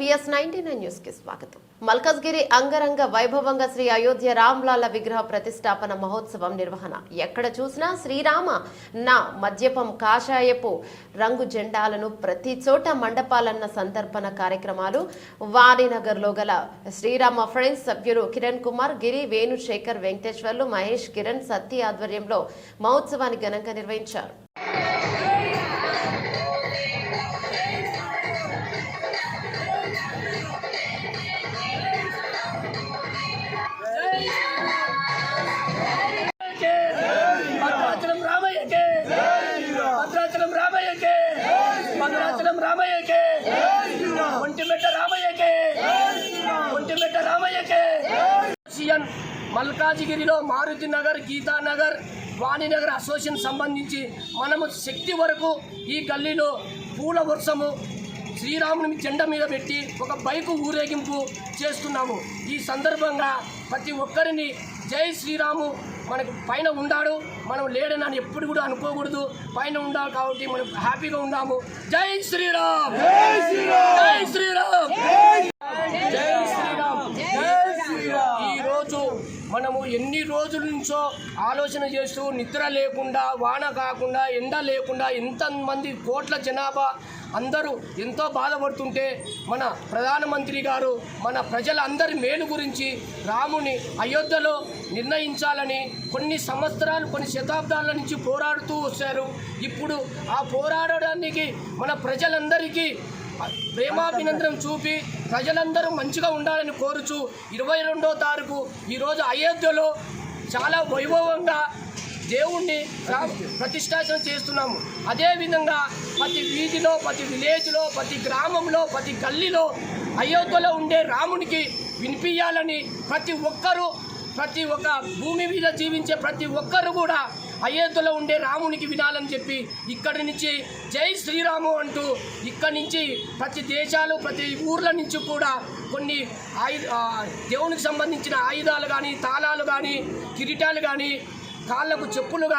BS99 news కి స్వాగతం. మల్కజ్గిరి అంగరంగ వైభవంగా శ్రీ అయోధ్య రామ్లాల విగ్రహ ప్రతిష్టాపన మహోత్సవం నిర్వహణ. ఎక్కడ చూసినా శ్రీరామ నా మద్యపం కాషాయపు రంగు జెండాలను ప్రతి చోట మండపాలన్న సందర్భన కార్యక్రమాలు. వాణినగర్లో గల శ్రీరామ ఫ్రెండ్స్ సభ్యులు కిరణ్ కుమార్, గిరి, వేణు, శేఖర్, వెంకటేశ్వర్లు, మహేష్, కిరణ్, సత్తి ఆధ్వర్యంలో మహోత్సవాన్ని ఘనంగా నిర్వహించారు. మల్కాజిగిరిలో మారుతి నగర్, గీతానగర్, వాణినగర్ అసోసియేషన్ సంబంధించి మనము శక్తి వరకు ఈ గల్లీలో పూల వర్షము శ్రీరాముని జెండా మీద పెట్టి ఒక బైకు ఊరేగింపు చేస్తున్నాము. ఈ సందర్భంగా ప్రతి ఒక్కరిని జై శ్రీరాము మనకు పైన ఉండాడు, మనం లేడని ఎప్పుడు కూడా అనుకోకూడదు. పైన ఉండాలి కాబట్టి మనం హ్యాపీగా ఉండాము. జై శ్రీరామ్, జై శ్రీరామ్, జై శ్రీరామ్, జై శ్రీరామ్, జై శ్రీరామ్. ఈరోజు మనము ఎన్ని రోజుల నుంచో ఆలోచన చేస్తూ నిద్ర లేకుండా, వాన కాకుండా, ఎండ లేకుండా, ఎంతమంది కోట్ల జనాభా అందరూ ఎంతో బాధపడుతుంటే మన ప్రధానమంత్రి గారు మన ప్రజలందరి మేలు గురించి రాముని అయోధ్యలో నిర్ణయించాలని కొన్ని సంవత్సరాలు, కొన్ని శతాబ్దాల నుంచి పోరాడుతూ వచ్చారు. ఇప్పుడు ఆ పోరాడడానికి మన ప్రజలందరికీ ప్రేమాభినందనం చూపి ప్రజలందరూ మంచిగా ఉండాలని కోరుచు 22వ తారీఖు ఈరోజు అయోధ్యలో చాలా వైభవంగా దేవుణ్ణి ప్రతిష్టాపన చేస్తున్నాము. అదేవిధంగా ప్రతి వీధిలో, ప్రతి విలేజ్లో, ప్రతి గ్రామంలో, ప్రతి గల్లీలో అయోధ్యలో ఉండే రామునికి వినిపించాలని ప్రతి ఒక్కరూ, ప్రతి ఒక్క భూమి మీద జీవించే ప్రతి ఒక్కరు కూడా అయోధ్యలో ఉండే రామునికి వినాలని చెప్పి ఇక్కడి నుంచి జై శ్రీరాము అంటూ ఇక్కడి నుంచి ప్రతి దేశాలు, ప్రతి ఊర్ల నుంచి కూడా కొన్ని దేవునికి సంబంధించిన ఆయుధాలు కానీ, తాళాలు కానీ, కిరీటాలు కానీ, కాళ్ళకు చెప్పులు కానీ